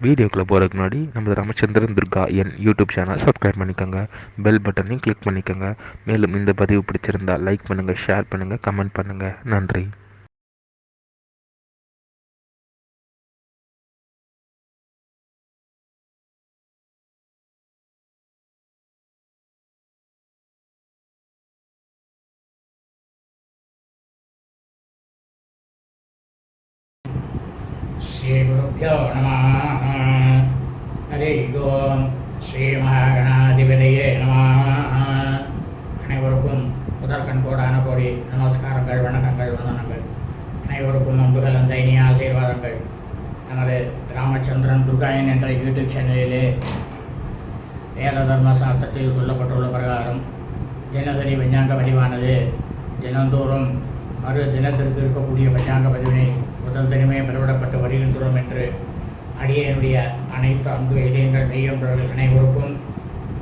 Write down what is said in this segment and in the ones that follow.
வீடியோக்குள்ளே போகிறதுக்கு முன்னாடி நம்ம ராமச்சந்திரன் துர்கா என் யூடியூப் சேனல் சப்ஸ்கிரைப் பண்ணிக்கோங்க, பெல் பட்டனையும் கிளிக் பண்ணிக்கோங்க. மேலும் இந்த பதிவு பிடிச்சிருந்தால் லைக் பண்ணுங்கள், ஷேர் பண்ணுங்கள், கமெண்ட் பண்ணுங்கள். நன்றி. ஸ்ரீகுருப்போ நம. ஹரி ஓம். ஸ்ரீ மகாகணாதிபதியே நம. அனைவருக்கும் முதற்கண் கோடான கோடி நமஸ்காரங்கள், வணக்கங்கள், வந்தனங்கள். அனைவருக்கும் அன்புகள், அந்த இனிய ஆசீர்வாதங்கள். நமது ராமச்சந்திரன் துர்காயன் என்ற யூடியூப் சேனலிலே வேத தர்ம சாஸ்திரத்தில் சொல்லப்பட்டுள்ள பிரகாரம் தினசரி பஞ்சாங்க பதிவானது தினந்தோறும் மறு தினத்திற்கு இருக்கக்கூடிய பஞ்சாங்க பதிவினை முதல் தினமே பெறவிடப்பட்டு வருகின்றோம் என்று அடியனுடைய அனைத்து அன்பு இடையங்கள் மெய்யொன்றர்கள் அனைவருக்கும்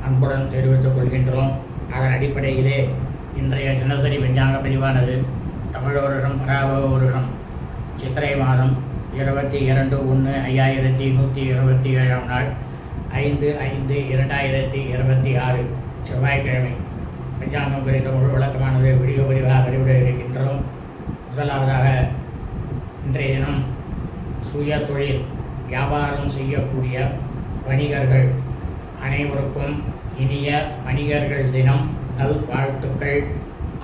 அன்புடன் தெரிவித்துக் கொள்கின்றோம். அதன் அடிப்படையிலே இன்றைய தினசரி பஞ்சாங்க பதிவானது தமிழ் வருஷம் பராபவ வருஷம் சித்திரை மாதம் 22/1/5127 நாள் 5/5/2026 செவ்வாய்க்கிழமை பஞ்சாங்கம் குறித்த முழு விளக்கமானது வீடியோ பதிவாக பதிவிட இருக்கின்றோம். முதலாவதாக இன்றைய தினம் சுய தொழில் வியாபாரம் செய்யக்கூடிய வணிகர்கள் அனைவருக்கும் இனிய வணிகர்கள் தினம் நல் வாழ்த்துக்கள்,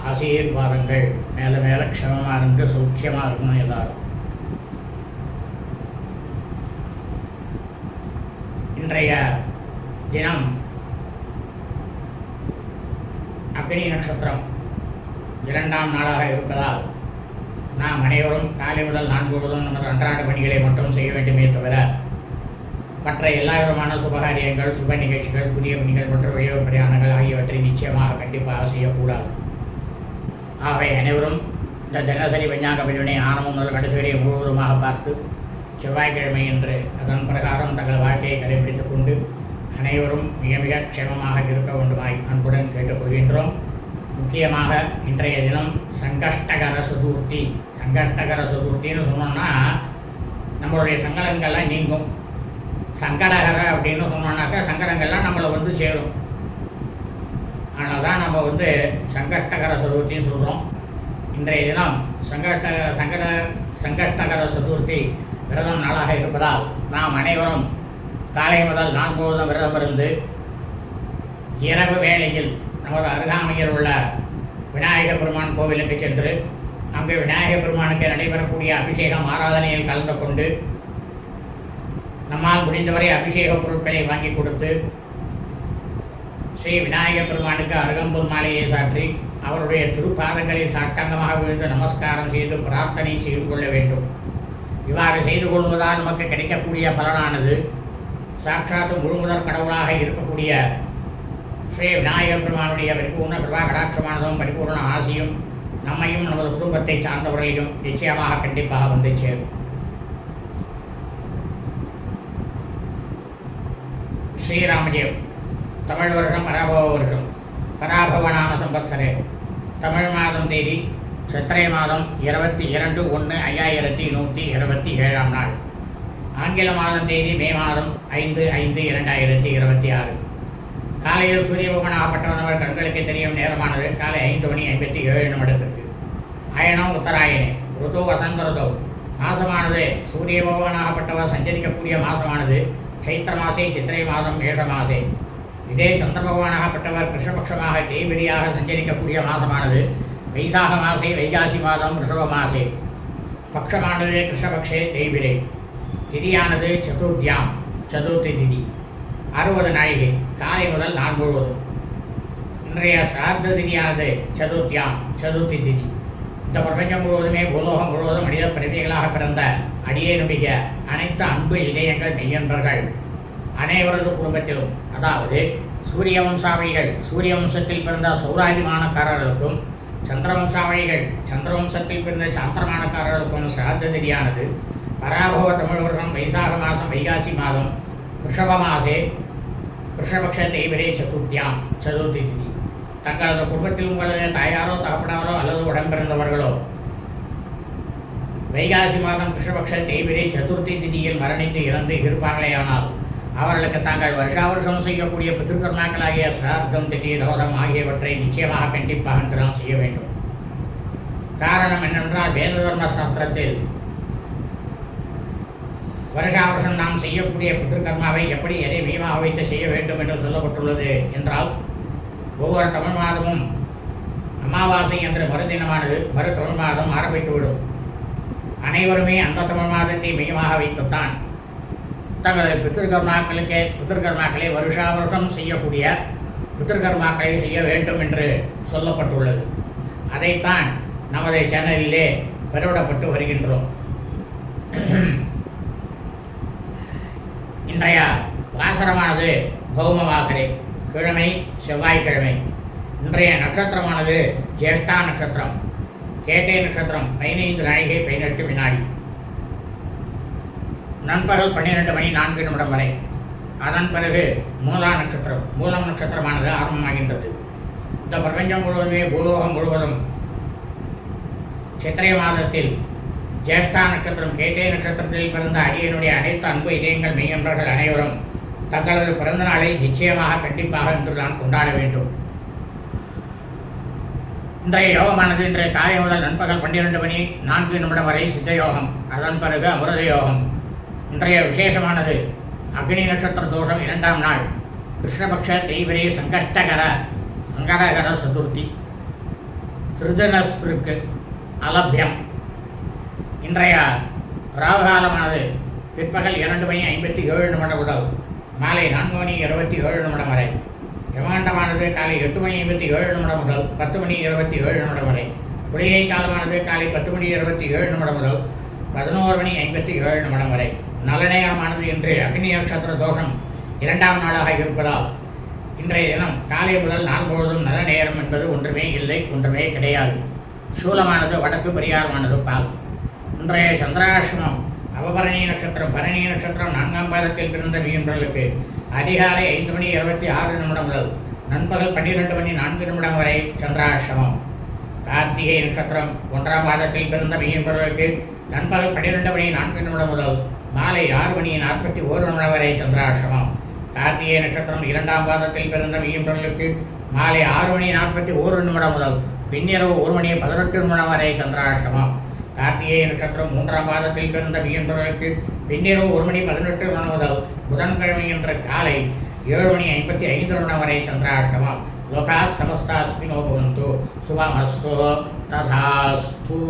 ஆசீர்வாதங்கள். மேலே மேலே க்ஷமமாக இருந்து சௌக்கியமாக இருக்கணும் எல்லாரும். இன்றைய தினம் அக்னி நட்சத்திரம் 2ஆம் நாளாக இருப்பதால் நாம் அனைவரும் காலை முதல் 4 பொழுதும் நமது அன்றாட பணிகளை மட்டும் செய்ய வேண்டுமே தவிர மற்ற எல்லா விதமான சுபகாரியங்கள், சுப நிகழ்ச்சிகள், புதிய பணிகள் மற்றும் வெளியூர் பிரயாணங்கள் ஆகியவற்றை நிச்சயமாக கண்டிப்பாக செய்யக்கூடாது. ஆகவே அனைவரும் இந்த தினசரி பஞ்சாங்க பதிவினை ஆரம்பம் முதல் கடைசி வரை முழுவதுமாக பார்த்து செவ்வாய்க்கிழமை என்று அதன் பிரகாரம் தங்கள் வாழ்க்கையை கடைபிடித்துக் கொண்டு அனைவரும் மிக மிக க்ஷேமமாக இருக்க வேண்டுமாய் அன்புடன் கேட்டுக்கொள்கின்றோம். முக்கியமாக இன்றைய தினம் சங்கஷ்டகர சதுர்த்தி. சங்கஷ்டகர சதுர்த்தின்னு சொன்னோம்னா நம்மளுடைய சங்கடங்கள்லாம் நீங்கும். சங்கடகர அப்படின்னு சொன்னோம்னாக்கா சங்கடங்கள்லாம் நம்மளை வந்து சேரும். அதனால தான் நம்ம சங்கஷ்டகர சதுர்த்தின்னு சொல்கிறோம். இன்றைய தினம் சங்கஷ்டகர சதுர்த்தி விரதம் நாளாக இருப்பதால் நாம் அனைவரும் காலை முதல் 4 பொழுதும் விரதம் இருந்து இரவு வேளையில் நமது அருகாமையில் உள்ள விநாயகர் பெருமான் கோவிலுக்கு சென்று அங்கு விநாயகர் பெருமானுக்கு நடைபெறக்கூடிய அபிஷேகம் ஆராதனையில் கலந்து கொண்டு நம்மால் முடிந்தவரை அபிஷேக பொருட்களை வாங்கி கொடுத்து ஸ்ரீ விநாயகர் பெருமானுக்கு அருகம்புல் மாலையை சாற்றி அவருடைய திருப்பாதங்களை சாஷ்டாங்கமாக விழுந்து நமஸ்காரம் செய்து பிரார்த்தனை செய்து கொள்ள வேண்டும். இவ்வாறு செய்து கொள்வதால் நமக்கு கிடைக்கக்கூடிய பலனானது சாட்சாத்து முழுமுதற் கடவுளாக இருக்கக்கூடிய ஸ்ரீ விநாயகர் பெருமானுடைய பரிபூர்ண கிருபா கடாட்சமானதும் பரிபூர்ண ஆசியும் நம்மையும் நமது குடும்பத்தை சார்ந்தவர்களையும் நிச்சயமாக கண்டிப்பாக வந்து சேரும். ஸ்ரீராமஜெயம். தமிழ் வருஷம் பராபவ வருஷம் பராபவ நாம சம்பத்சரே தமிழ் மாதம் தேதி சித்திரை மாதம் 22/1/5127 நாள். ஆங்கில மாதம் தேதி மே மாதம் 5/5/2026. காலையில் சூரிய பகவானாகப்பட்டவனவர் கண்களுக்கு தெரியும் நேரமானது காலை 5:57 அயனம் உத்தராயணே. ருது வசந்த ருதோ. மாசமானது சூரிய பகவானாகப்பட்டவர் சஞ்சரிக்கக்கூடிய மாசமானது சைத்திர மாசே சித்திரை மாதம் மேஷ மாசே. இதே சந்திர பகவானாகப்பட்டவர் கிருஷ்ணபக்ஷமாக தேய்பிரியாக சஞ்சரிக்கக்கூடிய மாதமானது வைசாக மாசே வைகாசி மாதம் ரிஷப மாசே. பக்ஷமானது கிருஷ்ணபக்ஷே தேய்பிரே. திதியானது சதுர்த்தியாம் சதுர்த்தி திதி. 60 நாழிகை காலை முதல் 4 பொழுதும். இன்றைய சிரார்த்த திதியானது சதுர்த்தியாம் சதுர்த்தி திதி. இந்த பிரபஞ்சம் முழுவதுமே பூலோகம் முழுவதும் மனித பிறவிகளாக பிறந்த அடியேனுடைய அனைத்து அன்பு இதயங்கள் மெய்யன்பர்கள் அனைவரது குடும்பத்திலும், அதாவது சூரிய வம்சாவழிகள் சூரிய வம்சத்தில் பிறந்த சௌராதிமானக்காரர்களுக்கும் சந்திரவம்சாவழிகள் சந்திரவம்சத்தில் பிறந்த சாந்திரமானக்காரர்களுக்கும் சிரார்த்த திதியானது பராபவ தமிழ் வருஷம் வைசாக மாதம் வைகாசி மாதம் ரிஷப மாசே கிருஷ்ணபக்ஷ தேய்பிரே சதுர்த்தியாம் சதுர்த்தி திதி. தங்களது குடும்பத்தில் உங்களது தாயாரோ தகப்பனாரோ அல்லது உடன்பிறந்தவர்களோ வைகாசி மாதம் கிருஷ்ணபக்ஷ தேய்பிரை சதுர்த்தி திதியில் மரணித்து இறந்து இருப்பார்களேயானால் அவர்களுக்கு தாங்கள் வருஷாவருஷம் செய்யக்கூடிய பித்ருக்கர்மாக்களாகிய சிரார்த்தம் திதி தோதம் ஆகியவற்றை நிச்சயமாக கண்டிப்பாக என்று நாம் செய்ய வேண்டும். காரணம் என்னென்றால் வேத தர்ம சாஸ்திரத்தில் வருஷாவருஷம் நாம் செய்யக்கூடிய பித்ருக்கர்மாவை எப்படி எதை மையமாக வைத்து செய்ய வேண்டும் என்று சொல்லப்பட்டுள்ளது என்றால், ஒவ்வொரு தமிழ் மாதமும் அமாவாசை என்ற மறுதினமானது மறு தமிழ் மாதம் ஆரம்பித்துவிடும். அனைவருமே அந்த தமிழ் மாதத்தை மையமாக வைத்துத்தான் தங்களது பித்ருக்கர்மாக்களை வருஷா வருஷம் செய்யக்கூடிய பித்ருக்கர்மாக்களை செய்ய வேண்டும் என்று சொல்லப்பட்டுள்ளது. அதைத்தான் நமது சேனலிலே பெருவிடப்பட்டு வருகின்றோம். இன்றைய வாசரமானது பௌம வாசரை, கிழமை செவ்வாய்க்கிழமை. இன்றைய நட்சத்திரமானது ஜேஷ்டா நட்சத்திரம், கேட்டை நட்சத்திரம் 15 நாழிகை 18 வினாடி, நண்பகல் 12 மணி 4 நிமிடம் வரை. அதன் பிறகு மூலம் நட்சத்திரமானது ஆரம்பமாகின்றது. இந்த பிரபஞ்சம் முழுவதுமே பூலோகம் முழுவதும் சித்திரை மாதத்தில் ஜேஷ்டா நட்சத்திரம் கேட்டை நட்சத்திரத்தில் பிறந்த அடியனுடைய அனைத்து அன்பு இதயங்கள் மெய்யன்பர்கள் அனைவரும் தங்களது பிறந்த நாளை நிச்சயமாக கண்டிப்பாக இன்று தான் கொண்டாட வேண்டும். இன்றைய யோகமானது இன்றைய காலை முதல் நண்பகல் 12 மணி 4 நிமிடம் வரை சித்த யோகம், அதன் பிறகு அமிர்த யோகம். இன்றைய விசேஷமானது அக்னி நட்சத்திர தோஷம் 2ஆம் நாள், கிருஷ்ணபக்ஷ தேய்பிரை சங்கடகர சதுர்த்தி, திருதனஸ்பிருக்கு அலபியம். இன்றைய ராகுகாலமானது பிற்பகல் 2:57 முதல் மாலை 4:27 வரை. யமகண்டமானது காலை 8:57 முதல் 10:27 வரை. குளிகை காலமானது காலை 10:27 முதல் 11:57 வரை. நல்ல நேரமானது இன்று அக்னி நட்சத்திர தோஷம் 2ஆம் நாளாக இருப்பதால் இன்றைய தினம் காலை முதல் நாள் முழுவதும் நல்ல நேரம் என்பது ஒன்றுமே இல்லை, ஒன்றுமே கிடையாது. சூலமானது வடக்கு, பரிகாரமானது பால். இன்றைய சந்திராஷ்டமம் அவபரணி நட்சத்திரம், பரணி நட்சத்திரம் 4ஆம் பாதத்தில் பிறந்த மீனவர்களுக்கு அதிகாலை 5:26 முதல் நண்பகல் 12:04 வரை சந்திராஷ்டமம். கார்த்திகை நட்சத்திரம் 1ஆம் பாதத்தில் பிறந்த மீனவர்களுக்கு நண்பகல் 12:04 முதல் மாலை 6:41 வரை சந்திராஷ்டமம். கார்த்திகை நட்சத்திரம் 2ஆம் பாதத்தில் பிறந்த மீனவர்களுக்கு மாலை 6:41 முதல் பின்னிரவு 1:18 வரை சந்திராஷ்டமம். கார்த்திகை நட்சத்திரம் 3ஆம் பாதத்தில் பிறந்த மீனவர்களுக்கு பின்னிரவு 1:18 முதல் புதன்கிழமை என்ற காலை 7:55 வரை சந்திராஷ்டமம். லோகா சமஸ்தா சுகினோ பவந்து. சுபமஸ்து. ததாஸ்து.